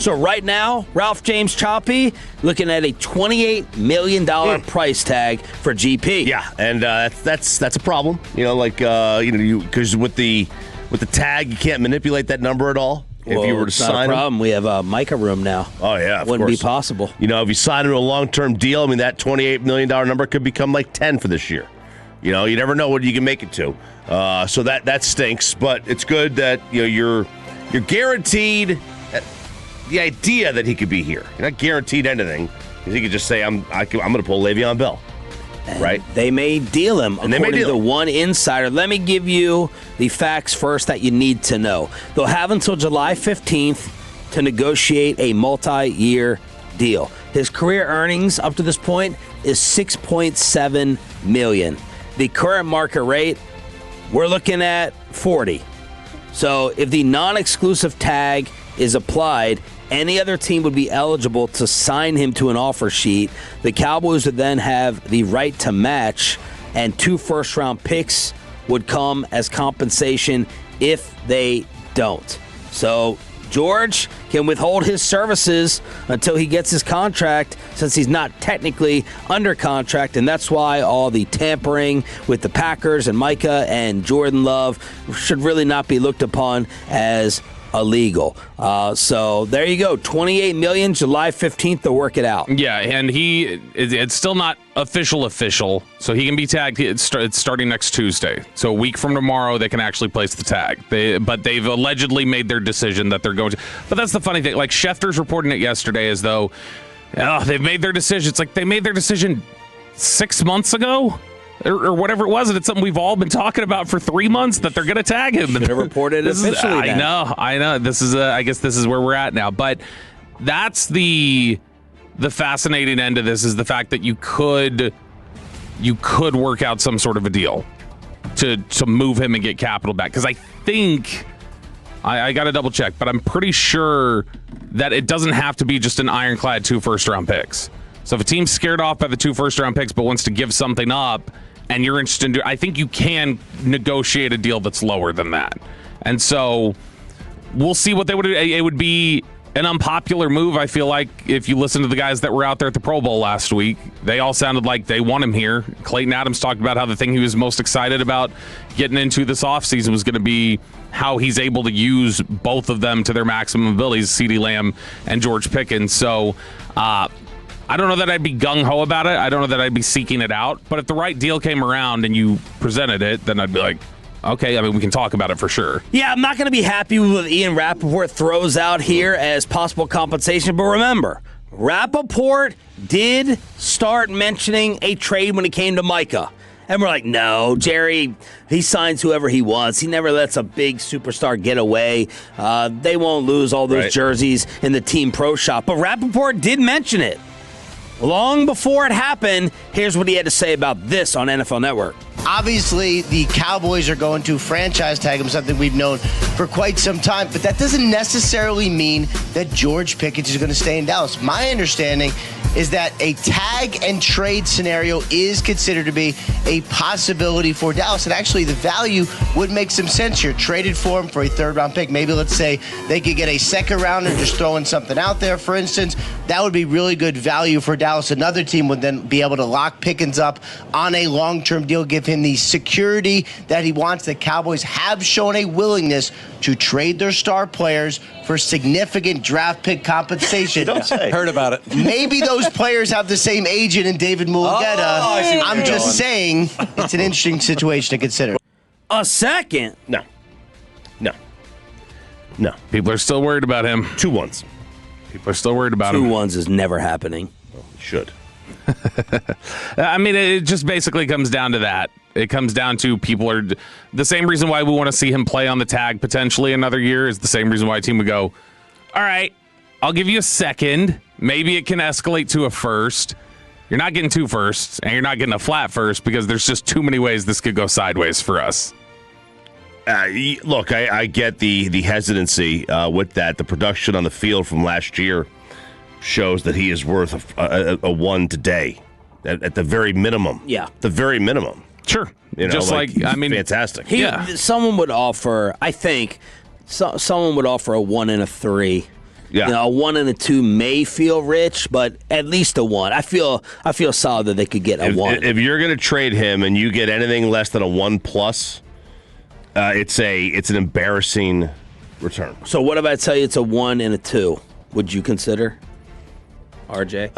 So right now, Ralph James Choppy looking at a $28 million price tag for GP. Yeah, and that's a problem. Because with the tag, you can't manipulate that number at all. Well, if you were to sign not a problem. We have a Micah room now. Oh yeah, wouldn't be possible. If you sign into a long-term deal, that $28 million number could become like 10 for this year. You never know what you can make it to. So that stinks. But it's good that you're guaranteed. The idea that he could be here. You're not guaranteed anything. He could just say, I'm going to pull Le'Veon Bell. And right? They may deal him, according to one insider. Let me give you the facts first that you need to know. They'll have until July 15th to negotiate a multi-year deal. His career earnings up to this point is $6.7 million. The current market rate, we're looking at $40. So if the non-exclusive tag is applied, any other team would be eligible to sign him to an offer sheet. The Cowboys would then have the right to match, and 2 first-round picks would come as compensation if they don't. So George can withhold his services until he gets his contract, since he's not technically under contract, and that's why all the tampering with the Packers and Micah and Jordan Love should really not be looked upon as illegal. So there you go. $28 million, July 15th to work it out. Yeah, and it's still not official, so he can be tagged. It's starting next Tuesday. So a week from tomorrow, they can actually place the tag. But they've allegedly made their decision that they're going to. But that's the funny thing. Like, Schefter's reporting it yesterday as though they've made their decision. It's like they made their decision 6 months ago. Or whatever it was, and it's something we've all been talking about for 3 months, that they're going to tag him. Should have reported officially. I know. This is I guess this is where we're at now. But that's the fascinating end of this, is the fact that you could work out some sort of a deal to move him and get capital back. Because I think I got to double check, but I'm pretty sure that it doesn't have to be just an ironclad 2 first-round picks. So if a team's scared off by the 2 first-round picks but wants to give something up, and you're interested in I think you can negotiate a deal that's lower than that. And so we'll see what they would do. It would be an unpopular move, I feel like, if you listen to the guys that were out there at the Pro Bowl last week. They all sounded like they want him here. Clayton Adams talked about how the thing he was most excited about getting into this offseason was going to be how he's able to use both of them to their maximum abilities, CeeDee Lamb and George Pickens. So, I don't know that I'd be gung-ho about it. I don't know that I'd be seeking it out. But if the right deal came around and you presented it, then I'd be like, okay, we can talk about it for sure. Yeah, I'm not going to be happy with what Ian Rappaport throws out here as possible compensation. But remember, Rappaport did start mentioning a trade when it came to Micah. And we're like, no, Jerry, he signs whoever he wants. He never lets a big superstar get away. They won't lose all those jerseys in the team pro shop. But Rappaport did mention it. Long before it happened, here's what he had to say about this on NFL Network. Obviously, the Cowboys are going to franchise tag him, something we've known for quite some time, but that doesn't necessarily mean that George Pickens is going to stay in Dallas. My understanding is that a tag and trade scenario is considered to be a possibility for Dallas, and actually the value would make some sense here. Traded for him for a 3rd-round pick. Maybe, let's say, they could get a 2nd rounder, just throwing something out there, for instance. That would be really good value for Dallas. Another team would then be able to lock Pickens up on a long-term deal, give him the security that he wants. The Cowboys have shown a willingness to trade their star players for significant draft pick compensation. Don't say. Heard about it. Maybe those players have the same agent in David Mulugeta. I'm just saying it's an interesting situation to consider. A second? No. People are still worried about him. 2 ones. People are still worried about him. 2 ones is never happening. Well, should. It just basically comes down to that. It comes down to people are the same reason why we want to see him play on the tag potentially another year is the same reason why a team would go, all right, I'll give you a 2nd. Maybe it can escalate to a 1st. You're not getting 2 firsts, and you're not getting a flat 1st because there's just too many ways this could go sideways for us. Look, I get the hesitancy with that. The production on the field from last year shows that he is worth a 1 today at the very minimum. Yeah. The very minimum. Sure. Just fantastic. Someone would offer, I think, someone would offer a 1 and a 3 Yeah. You know, a 1 and a 2 may feel rich, but at least a 1. I feel solid that they could get a 1. If you're going to trade him and you get anything less than a 1+, it's an embarrassing return. So what if I tell you it's a 1 and a 2? Would you consider, RJ?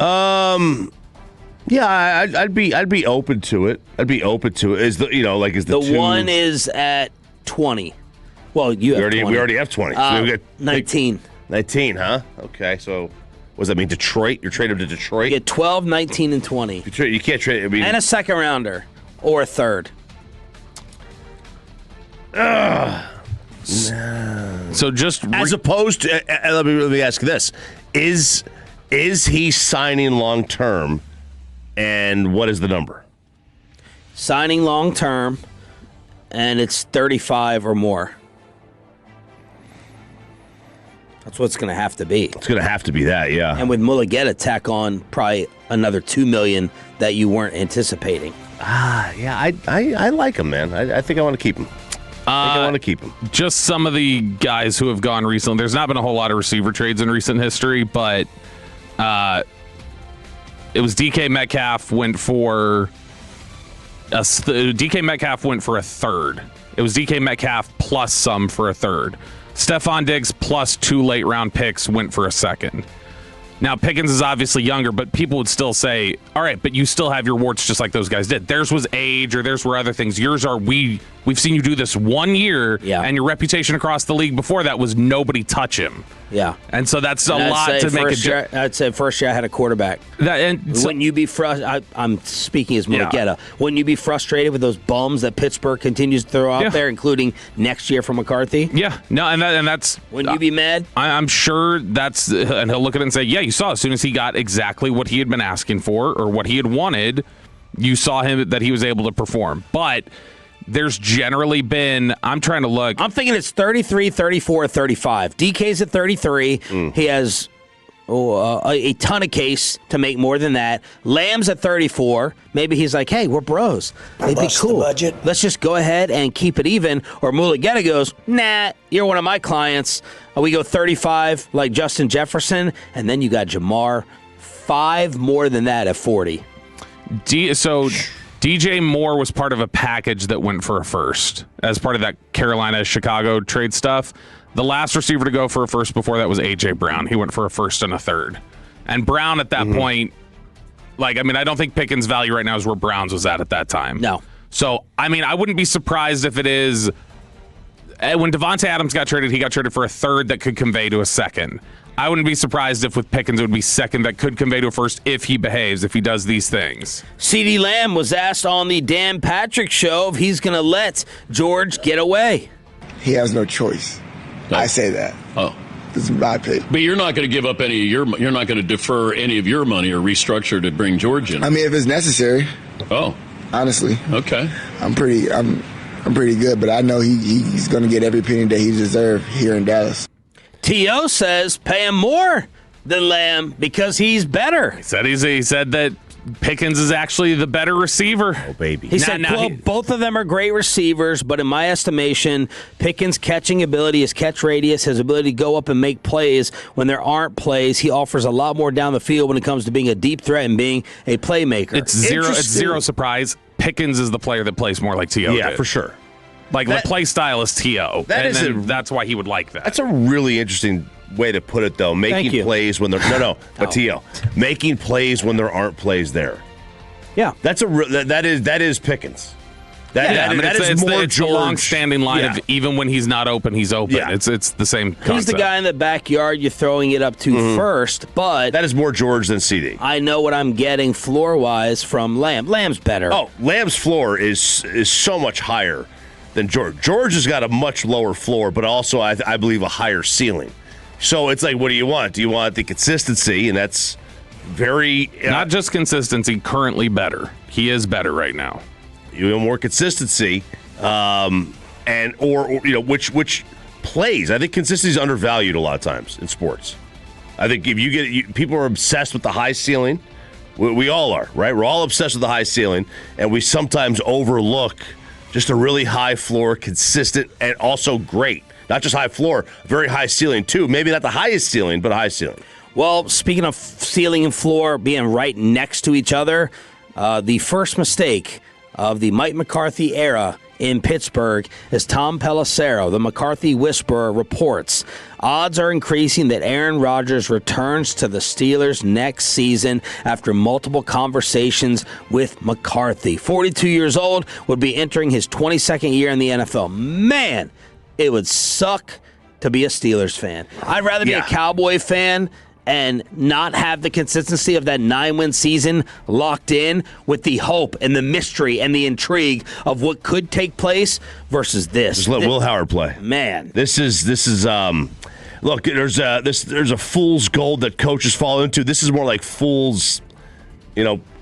Yeah, I'd be open to it. I'd be open to it. Is the 1 is at 20. Well, you have 20. We already have 20. So we got 19. 19, huh? Okay, so what does that mean? Detroit? You're trading him to Detroit? You get 12, 19, and 20. You can't trade. And a second rounder or a third. So just as opposed to, let me ask this: is he signing long term, and what is the number? Signing long term, and it's 35 or more. That's what it's going to have to be. It's going to have to be that, yeah. And with Mulligeta, tack on probably another $2 million that you weren't anticipating. Yeah, I like him, man. I think I want to keep him. I want to keep him. Just some of the guys who have gone recently. There's not been a whole lot of receiver trades in recent history, but it was DK Metcalf went for a third. It was DK Metcalf plus some for a third. Stephon Diggs plus 2 late-round picks went for a second. Now, Pickens is obviously younger, but people would still say, all right, but you still have your warts just like those guys did. Theirs was age, or theirs were other things. Yours are, we've seen you do this 1 year, and your reputation across the league before that was nobody touch him. Yeah. And so that's a lot to make a I'd say first year I had a quarterback. Wouldn't you be frustrated? I'm speaking as Mulligeta. Yeah. Wouldn't you be frustrated with those bums that Pittsburgh continues to throw out there, including next year for McCarthy? Yeah. No, and that's... Wouldn't you be mad? I'm sure that's... And he'll look at it and say, yeah, you saw as soon as he got exactly what he had been asking for or what he had wanted, you saw him that he was able to perform. But... there's generally been, I'm trying to look. I'm thinking it's 33, 34, 35. DK's at 33. He has a ton of case to make more than that. Lamb's at 34. Maybe he's like, hey, we're bros. It'd be cool. Let's just go ahead and keep it even. Or Mulligeta goes, nah, you're one of my clients. We go 35 like Justin Jefferson. And then you got Jamar. 5 more than that at 40. DJ Moore was part of a package that went for a first as part of that Carolina-Chicago trade stuff. The last receiver to go for a first before that was A.J. Brown. He went for a first and a third. And Brown at that point, I don't think Pickens' value right now is where Brown's was at that time. No. So, I wouldn't be surprised if it is... When Devontae Adams got traded, he got traded for a third that could convey to a second. I wouldn't be surprised if with Pickens it would be second that could convey to a first if he behaves, if he does these things. CeeDee Lamb was asked on the Dan Patrick Show if he's going to let George get away. He has no choice. No. I say that. Oh. This is my pick. But you're not going to give up any of your – you're not going to defer any of your money or restructure to bring George in. I mean, if it's necessary. Oh. Honestly. Okay. I'm pretty good, but I know he's going to get every penny that he deserves here in Dallas. T.O. says pay him more than Lamb because he's better. He said that Pickens is actually the better receiver. Oh, baby. He said, quote, both of them are great receivers, but in my estimation, Pickens' catching ability, his catch radius, his ability to go up and make plays when there aren't plays, he offers a lot more down the field when it comes to being a deep threat and being a playmaker. It's zero surprise. Pickens is the player that plays more like T.O. Yeah, did. for sure. The play style is T.O. That's why he would like that. That's a really interesting way to put it, though. Making plays when there T.O. Making plays when there aren't plays there. Yeah, that is Pickens. It's the long-standing line of even when he's not open, he's open. Yeah. It's the same concept. He's the guy in the backyard you're throwing it up to first, but that is more George than CeeDee. I know what I'm getting floor-wise from Lamb. Lamb's better. Oh, Lamb's floor is so much higher than George. George has got a much lower floor, but also I believe a higher ceiling. So it's like, what do you want? Do you want the consistency? And that's very not just consistency. Currently better. He is better right now. You want more consistency, and which plays. I think consistency is undervalued a lot of times in sports. I think if people are obsessed with the high ceiling. We all are, right? We're all obsessed with the high ceiling, and we sometimes overlook just a really high floor, consistent, and also great. Not just high floor, very high ceiling too. Maybe not the highest ceiling, but a high ceiling. Well, speaking of ceiling and floor being right next to each other, the first mistake of the Mike McCarthy era in Pittsburgh, as Tom Pelissero, the McCarthy whisperer, reports, odds are increasing that Aaron Rodgers returns to the Steelers next season after multiple conversations with McCarthy. 42 years old, would be entering his 22nd year in the NFL. Man, it would suck to be a Steelers fan. I'd rather be a Cowboy fan and not have the consistency of that 9-win season locked in with the hope and the mystery and the intrigue of what could take place versus this. Just let Will Howard play. Man. This is look, there's a fool's gold that coaches fall into. This is more like fool's,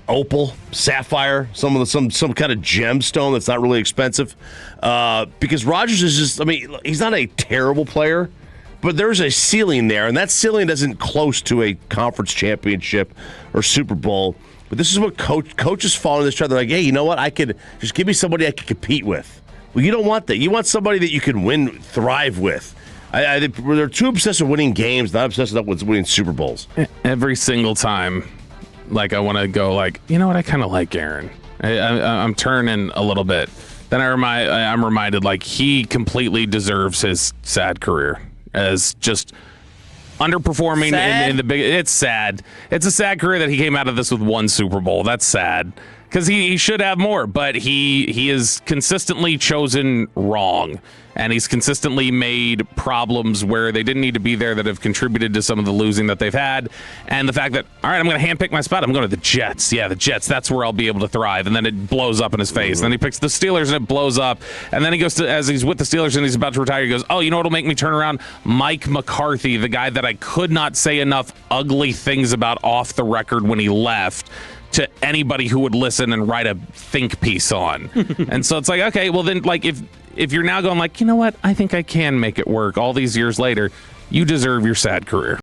opal, sapphire, some kind of gemstone that's not really expensive. Because Rodgers is just, he's not a terrible player, but there's a ceiling there, and that ceiling isn't close to a conference championship or Super Bowl. But this is what coaches fall into this trap. They're like, hey, you know what? I could just give me somebody I could compete with. Well, you don't want that. You want somebody that you can thrive with. They're too obsessed with winning games, not obsessed with winning Super Bowls. Every single time, I want to go you know what? I kind of like Aaron. I'm turning a little bit. Then I'm reminded he completely deserves his sad career. As just underperforming in the big. It's sad. It's a sad career that he came out of this with one Super Bowl. That's sad because he should have more, but he is consistently chosen wrong, and he's consistently made problems where they didn't need to be there that have contributed to some of the losing that they've had, and the fact that, all right, I'm going to handpick my spot. I'm going to the Jets. Yeah, the Jets. That's where I'll be able to thrive, and then it blows up in his face. And then he picks the Steelers, and it blows up, and then he goes to, as he's with the Steelers and he's about to retire, he goes, oh, you know what'll make me turn around? Mike McCarthy, the guy that I could not say enough ugly things about off the record when he left, to anybody who would listen and write a think piece on. And so it's okay, well then, if you're now going you know what, I think I can make it work all these years later, you deserve your sad career.